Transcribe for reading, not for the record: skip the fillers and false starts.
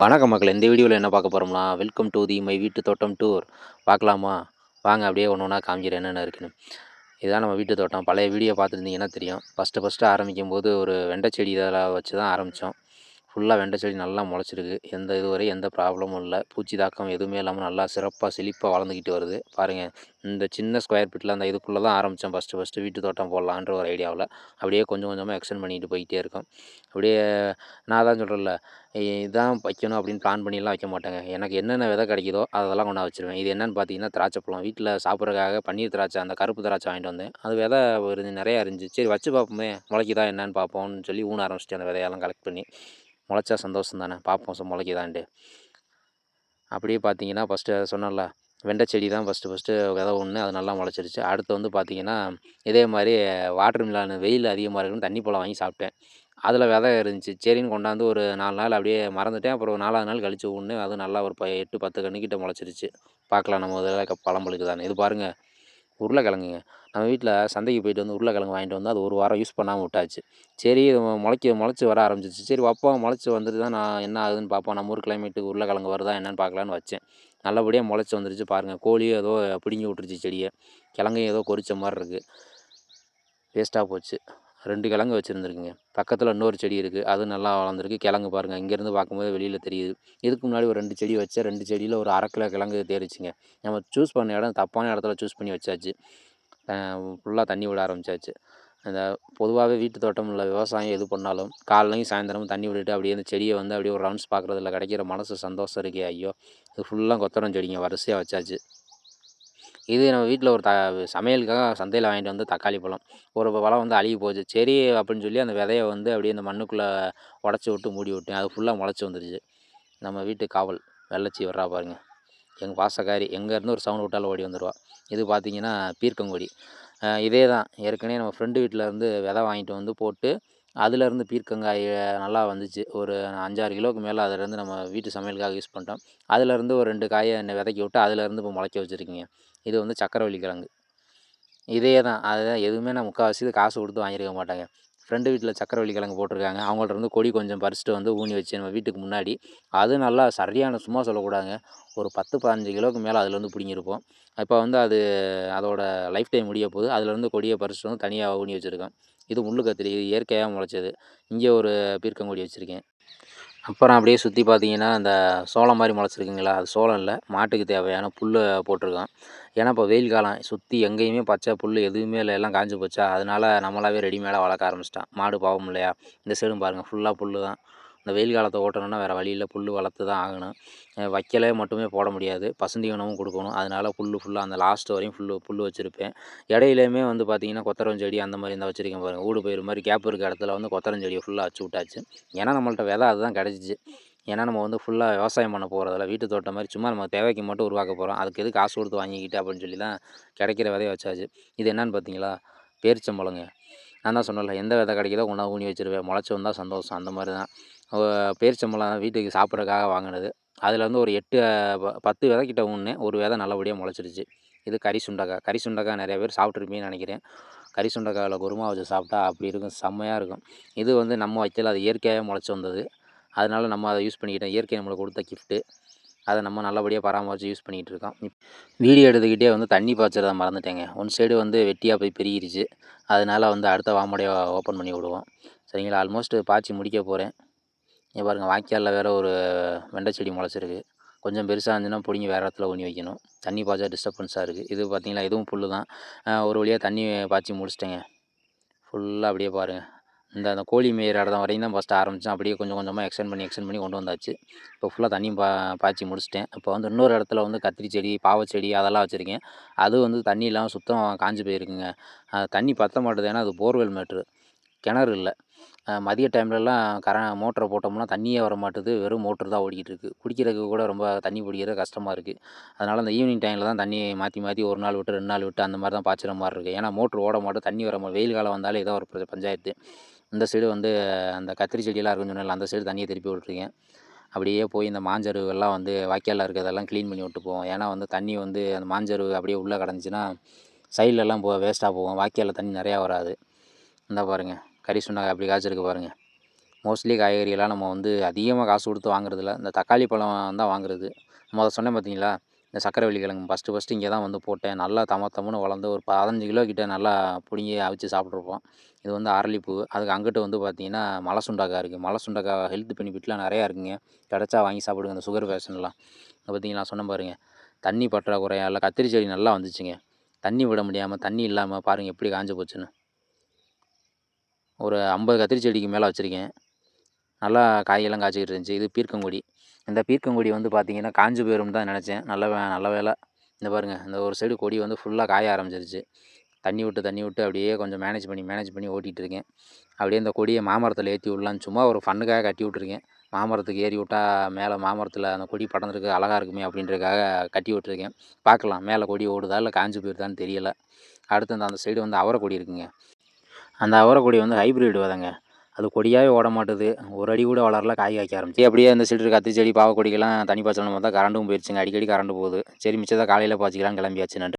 வணக்கம் மக்களே! இந்த வீடியோவில் என்ன பார்க்க போகிறோம்னா, வெல்கம் டூ தி மை வீட்டு தோட்டம் டூர். பார்க்கலாமா? வாங்க அப்படியே ஒன்று ஒன்றா காமிக்கிறேன் என்னென்ன இருக்குன்னு. இதுதான் நம்ம வீட்டு தோட்டம். பழைய வீடியோ பார்த்துருந்தீங்கன்னா தெரியும். ஃபஸ்ட்டு ஆரம்பிக்கும்போது ஒரு வெண்டை செடி இதெல்லாம் வச்சு தான் ஆரம்பித்தோம். ஃபுல்லாக வெண்டை செடி நல்லா முளைச்சிருக்கு. இதுவரை எந்த ப்ராப்ளமும் இல்லை. பூச்சி தாக்கம் எதுவுமே இல்லாமல் நல்லா சிறப்பாக செழிப்பாக வளர்ந்துக்கிட்டு வருது. பாருங்கள், இந்த சின்ன ஸ்கொயர் ஃபீட்டில் அந்த இதுக்குள்ளே தான் ஆரம்பித்தோம் ஃபஸ்ட்டு வீட்டு தோட்டம் போடலான்ற ஒரு ஐடியாவில். அப்படியே கொஞ்சம் கொஞ்சமாக எக்ஸ்டெண்ட் பண்ணிட்டு போய்கிட்டே இருக்கோம். அப்படியே நான் தான் சொல்கிறேன்ல, இதான் வைக்கணும் அப்படின்னு பிளான் பண்ணிலாம் வைக்க மாட்டேங்க. எனக்கு என்னென்ன விதை கிடைக்குதோ அதெல்லாம் கொண்டாந்து வச்சுருவேன். இது என்னென்னு பார்த்தீங்கன்னா, திராட்சை பழம். வீட்டில் சாப்பிட்றதுக்காக பன்னீர் திராட்சை, அந்த கருப்பு திராட்சை வாங்கிட்டு வந்தேன். அது விதை நிறையா இருந்துச்சு. சரி வச்சு பார்ப்போமே, முளைக்குதா என்னன்னு பார்ப்போம்னு சொல்லி ஊன ஆரம்பிச்சிட்டேன். அந்த விதையெல்லாம் கலெக்ட் பண்ணி. முளைச்சா சந்தோஷம் தானே, பார்ப்போம் முளைக்குதான்ட்டு. அப்படியே பார்த்தீங்கன்னா, ஃபஸ்ட்டு சொன்னேன்ல, வெண்டை செடி தான் ஃபஸ்ட்டு விதை ஒன்று, அது நல்லா முளைச்சிருச்சு. அடுத்து வந்து பார்த்தீங்கன்னா, இதே மாதிரி வாட்டர் மிலான் வெயில் அதிகமாக இருக்குன்னு தண்ணி பழம் வாங்கி சாப்பிட்டேன். அதில் விதை இருந்துச்சு. சரின்னு கொண்டாந்து ஒரு 4 நாள் அப்படியே மறந்துட்டேன். அப்புறம் 4வது நாள் கழிச்சு ஊன்னு அது நல்லா ஒரு 8, 10 கன்றுக்கிட்ட முளைச்சிருச்சு. பார்க்கலாம் நம்ம இதில் பழம் பழுக்குதான்னு. இது பாருங்கள், உருளைக்கிழங்குங்க. நம்ம வீட்டில் சந்தைக்கு போயிட்டு வந்து உருளைக்கிழங்கு வாங்கிட்டு வந்து அது ஒரு வாரம் யூஸ் பண்ணாமல் விட்டாச்சு. சரி முளைச்சி வர ஆரம்பிச்சிச்சு. சரி வைப்போம், முளைச்சி வந்துட்டு தான் நான் என்ன ஆகுதுன்னு பார்ப்போம். நம்ம ஊர் கிளைமேட்டுக்கு உருளைக்கிழங்கு வருதா என்னன்னு பார்க்கலான்னு வச்சேன். நல்லபடியாக முளைச்சி வந்துருச்சு பாருங்கள். கோழியும் ஏதோ பிடுங்கி விட்டுருச்சு செடியை. கிழங்கையும் ஏதோ கொறிச்ச மாதிரி இருக்குது. வேஸ்ட்டாக போச்சு. 2 கிழங்கு வச்சுருந்துருக்குங்க. பக்கத்தில் இன்னொரு செடி இருக்குது. அது நல்லா வளர்ந்துருக்கு. கிழங்கு பாருங்கள், இங்கேருந்து பார்க்கும்போது வெளியில் தெரியுது. இதுக்கு முன்னாடி ஒரு 2 செடி வச்சேன். 2 செடியில் ஒரு 1/2 கிலோ கிழங்கு தேறிச்சுங்க. நம்ம சூஸ் பண்ண இடம் தப்பான இடத்துல சூஸ் பண்ணி வச்சாச்சு. ஃபுல்லாக தண்ணி விட ஆரம்பித்தாச்சு. இந்த பொதுவாகவே வீட்டு தோட்டம் இல்லை, விவசாயம் எது பண்ணாலும் காலைலையும் சாயந்தரமும் தண்ணி விட்டுட்டு அப்படியே அந்த செடியை வந்து அப்படியே ஒரு ரவுண்ட்ஸ் பார்க்குறதுல கிடைக்கிற மனசு சந்தோஷம் இருக்கே ஐயோ! இது ஃபுல்லாக கொத்தரம் செடிங்க வரிசையாக வச்சாச்சு. இது நம்ம வீட்டில் ஒரு சமையலுக்காக சந்தையில் வாங்கிட்டு வந்து தக்காளி பழம். ஒரு பழம் வந்து அழுகி போச்சு. சரி அப்படின்னு சொல்லி அந்த விதைய வந்து அப்படியே இந்த மண்ணுக்குள்ளே உடச்சி விட்டு மூடி விட்டேன். அது ஃபுல்லாக முளைச்சி வந்துருச்சு. நம்ம வீட்டு காவல் வெள்ளச்சி வர்றா பாருங்க. எங்கள் பாசக்காரி எங்கேருந்து ஒரு சவுண்ட் விட்டாலும் ஓடி வந்துடுவா. இது பார்த்தீங்கன்னா பீர்க்கங்கொடி. இதே தான் ஏற்கனவே நம்ம ஃப்ரெண்டு வீட்டில் இருந்து விதை வாங்கிட்டு வந்து போட்டு அதுலேருந்து பீர்க்கங்காய் நல்லா வந்துச்சு. ஒரு 5, 6 கிலோவுக்கு மேலே அதிலேருந்து நம்ம வீட்டு சமையலுக்காக யூஸ் பண்ணிட்டோம். அதிலேருந்து ஒரு 2 காயை விதைக்கி விட்டு அதிலேருந்து இப்போ முளைக்க வச்சுருக்கீங்க. இது வந்து சக்கரவள்ளி கிழங்கு. இதே தான். அதுதான் எதுவுமே நான் முக்கால்வாசி காசு கொடுத்து வாங்கியிருக்க மாட்டேங்க. ஃப்ரெண்டு வீட்டில் சக்கரவள்ளி கிழங்கு போட்டிருக்காங்க. அவங்கள்ட்ட இருந்து கொடி கொஞ்சம் பறிச்சுட்டு வந்து ஊனி வச்சு நம்ம வீட்டுக்கு முன்னாடி. அது நல்லா சரியான, சும்மா சொல்லக்கூடாதுங்க, ஒரு 10, 15 கிலோவுக்கு மேலே அதுலேருந்து பிடுங்கியிருப்போம். இப்போ வந்து அது அதோட லைஃப் டைம் முடிய போகுது. அதுலேருந்து கொடியை பறிச்சுட்டு வந்து தனியாக ஊனி வச்சுருக்கேன். இது முள்ளு கத்திரி, இது இயற்கையாக முளைச்சது. இங்கே ஒரு பீர்க்கங்கொடி வச்சுருக்கேன். அப்புறம் அப்படியே சுற்றி பார்த்தீங்கன்னா, அந்த சோளம் மாதிரி முளைச்சிருக்குங்களா, அது சோளம் இல்லை, மாட்டுக்கு தேவையான புல்லை போட்டிருக்கோம். ஏன்னா இப்போ வெயில் காலம், சுற்றி எங்கேயுமே பச்சை புல் எதுவுமே இல்லை, எல்லாம் காஞ்சு போச்சா, அதனால நம்மளாவே ரெடிமேடாக வளர்க்க ஆரம்பிச்சிட்டான். மாடு பாவம் இல்லையா? இந்த சைடும் பாருங்கள், ஃபுல்லாக புல் தான். இந்த வெயில் காலத்தை ஓட்டணும்னா வேறு வழியில் புல் வளர்த்து தான் ஆகணும். வைக்கலே மட்டுமே போட முடியாது, பசுந்தீவனமும் கொடுக்கணும். அதனால ஃபுல்லாக அந்த லாஸ்ட் வரையும் புல் வச்சுருப்பேன். இடையிலையுமே வந்து பார்த்திங்கன்னா கொத்தரஞ்செடி அந்த மாதிரி இந்த வச்சுருக்கேன் பாருங்கள். ஊடு பயிர் மாதிரி கேப் இருக்க இடத்துல வந்து கொத்தரஞ்செடியை ஃபுல்லாக வச்சு விட்டாச்சு. ஏன்னா நம்மள்ட்ட விதை அதுதான் கிடச்சிச்சு. ஏன்னா நம்ம வந்து ஃபுல்லாக விவசாயம் பண்ண போகிறதில்ல, வீட்டு தோட்டம் மாதிரி சும்மா நம்ம தேவைக்கு மட்டும் உருவாக்க போகிறோம். அதுக்கு எதுக்கு காசு கொடுத்து வாங்கிக்கிட்டு அப்படின்னு சொல்லி தான் கிடைக்கிற விதைய வச்சாச்சு. இது என்னன்னு பார்த்தீங்களா? பேரிச்சம்பழங்க. நான் தான் சொன்னேன்ல, எந்த விதை கிடைக்குதோ கொண்டாந்து ஊனி வச்சுருவேன். முளைச்சி வந்தால் சந்தோஷம், அந்த மாதிரி தான். பேரிச்சம்பழம் வீட்டுக்கு சாப்பிட்றதுக்காக வாங்கினது. அதில் வந்து ஒரு 8 10 விதைக்கிட்ட ஊன்னேன். ஒரு விதை நல்லபடியாக முளைச்சிருச்சு. இது கறி சுண்டக்காய். கறி சுண்டக்காய் நிறைய பேர் சாப்பிட்ருப்பீங்கன்னு நினைக்கிறேன். கறி சுண்டக்காயில் குருமா வச்சு சாப்பிட்டா அப்படி இருக்கும், செம்மையாக இருக்கும். இது வந்து நம்ம வைக்கல, அது இயற்கையாகவே முளைச்சி வந்தது. அதனால நம்ம அதை யூஸ் பண்ணிக்கிட்டோம். இயற்கை நம்மளுக்கு கொடுத்த கிஃப்ட்டு. அதை நம்ம நல்லபடியாக பராமரித்து யூஸ் பண்ணிகிட்டு இருக்கோம். வீடியோ எடுத்துக்கிட்டே வந்து தண்ணி பாய்ச்சறத மறந்துட்டேங்க. ஒன் சைடு வந்து வெட்டியாக போய் பெருகிருச்சு. அதனால வந்து அடுத்த வாமடையை ஓப்பன் பண்ணி விடுவோம். சரிங்களா? ஆல்மோஸ்ட் பாய்ச்சி முடிக்க போகிறேன். இங்கே பாருங்கள், வாய்க்காலில் வேறு ஒரு வெண்டை செடி முளைச்சிருக்கு. கொஞ்சம் பெருசாக இருந்துச்சுன்னா பிடுங்கி வேறு இடத்துல ஊனி வைக்கணும். தண்ணி பாய்ச்சா டிஸ்டர்பன்ஸாக இருக்குது. இது பார்த்திங்களா, இதுவும் புல் தான். ஒரு வழியாக தண்ணி பாய்ச்சி முடிச்சிட்டேங்க. ஃபுல்லாக அப்படியே பாருங்கள், அந்த கோழி மேயிற இடம் வரையும் தான் ஃபஸ்ட்டு ஆரம்பித்தேன். அப்படியே கொஞ்சம் கொஞ்சமாக எக்ஸ்டெண்ட் பண்ணி கொண்டு வந்தாச்சு. இப்போ ஃபுல்லாக தண்ணி பாய்ச்சி முடிச்சிட்டேன். இப்போ வந்து இன்னொரு இடத்துல வந்து கத்திரி செடி, பாவச்செடி அதெல்லாம் வச்சுருக்கேன். அது வந்து தண்ணி இல்லாமல் சுத்தம் காஞ்சு போயிருக்குங்க. தண்ணி பற்ற மாட்டுது. ஏன்னா அது போர்வெல் மேட்ரு, கிணறு இல்லை. மதிய டைம்லலாம் மோட்டரை போட்டோம்னா தண்ணியே வர மாட்டுது. வெறும் மோட்ரு தான் ஓடிக்கிட்டு இருக்குது. குடிக்கிறதுக்கு கூட ரொம்ப தண்ணி பிடிக்கிறது கஷ்டமாக இருக்குது. அதனால் அந்த ஈவினிங் டைமில் தான் தண்ணி மாற்றி ஒரு நாள் விட்டு 2 நாள் விட்டு அந்த மாதிரி தான் பாய்ச்சுற மாதிரி இருக்குது. ஏன்னா மோட்ரு ஓட மாட்டுது, தண்ணி வர வெயில் காலம் வந்தாலே ஏதோ ஒரு பஞ்சாயத்து. இந்த சைடு வந்து அந்த கத்திரி செடியெல்லாம் இருக்குன்னு சொன்னேன்ல, அந்த சைடு தண்ணியை திருப்பி விட்ருக்கேன். அப்படியே போய் இந்த மாஞ்சருவெல்லாம் வந்து வாய்க்காலில் இருக்கிறதெல்லாம் க்ளீன் பண்ணி விட்டு போவோம். ஏன்னா வந்து தண்ணி வந்து அந்த மாஞ்சருவு அப்படியே உள்ளே கிடந்துச்சின்னா சைட்லலாம் வேஸ்ட்டாக போகும். வாய்க்காலில் தண்ணி நிறையா வராது. இந்த பாருங்கள், கறி சுண்டக்காய் அப்படி காய்ச்சிருக்கு பாருங்கள். மோஸ்ட்லி காய்கறியெல்லாம் நம்ம வந்து அதிகமாக காசு கொடுத்து வாங்குறதில்ல. இந்த தக்காளி பழம் தான் வாங்குறது. சொன்னேன் பார்த்தீங்களா, இந்த சக்கரவள்ளி கிழங்கு ஃபஸ்ட்டு இங்கே தான் வந்து போட்டேன். நல்லா தமன்னு வளர்ந்து ஒரு 15 கிலோ கிட்ட நல்லா பிடுங்கி அவிச்சு சாப்பிட்ருப்போம். இது வந்து அரளிப்பூ. அதுக்கு அங்கிட்டு வந்து பார்த்தீங்கன்னா, மலை சுண்டக்காய் இருக்குது. மலை சுண்டக்காய் ஹெல்த் பெனிஃபிட்லாம் நிறையா இருக்குங்க. கிடச்சா வாங்கி சாப்பிடுங்க. இந்த சுகர் பேஷண்ட்லாம். பார்த்தீங்களா, நான் சொன்னேன் பாருங்க. தண்ணி பற்றாக்குறையால கத்திரி செடி நல்லா வந்துச்சுங்க. தண்ணி விட முடியாமல், தண்ணி இல்லாமல் பாருங்கள் எப்படி காஞ்சு போச்சுன்னு. ஒரு 50 கத்திரி செடிக்கு மேலே வச்சுருக்கேன். நல்லா காயெல்லாம் காய்ச்சிக்கிட்டு இருந்துச்சு. இது பீர்க்கங்கொடி. இந்த பீர்க்கங்கொடி வந்து பார்த்தீங்கன்னா, காஞ்சு போயிரும்னு தான் நினச்சேன். நல்ல வேளை. இந்த பாருங்கள், இந்த ஒரு சைடு கொடி வந்து ஃபுல்லாக காய ஆரம்பிச்சிருச்சு. தண்ணி விட்டு அப்படியே கொஞ்சம் மேனேஜ் பண்ணி ஓட்டிகிட்டு இருக்கேன். அப்படியே இந்த கொடியை மாமரத்தில் ஏற்றி விடலான்னு சும்மா ஒரு ஃபன்னுக்காக கட்டி விட்ருக்கேன். மாமரத்துக்கு ஏறி விட்டா மேலே மாமரத்தில் அந்த கொடி படர்ந்துருக்கு அழகாக இருக்குமே அப்படின்றதுக்காக கட்டி விட்ருக்கேன். பார்க்கலாம் மேலே கொடி ஓடுதா இல்லை காஞ்சு போயிருதான்னு தெரியலை. அடுத்து அந்த சைடு வந்து அவரை கொடி இருக்குங்க. அந்த அவரை கொடி வந்து ஹைப்ரிட் விதைங்க. அது கொடியாகவே ஓட மாட்டுது. ஒரு அடி கூட வளரல, காய் காய்க்க ஆரம்பிச்சு. அப்படியே அந்த சைடு இருக்க கத்திரி செடி, பாவக்கொடிக்கெல்லாம் தண்ணி பாய்ச்சணும்னு பார்த்தா கரண்ட்டும் போயிடுச்சுங்க. அடிக்கடி கரண்ட் போகுது. சரி மிச்சத்தை காலையில் பாய்ச்சிக்கலான்னு கிளம்பியாச்சு. நன்றி.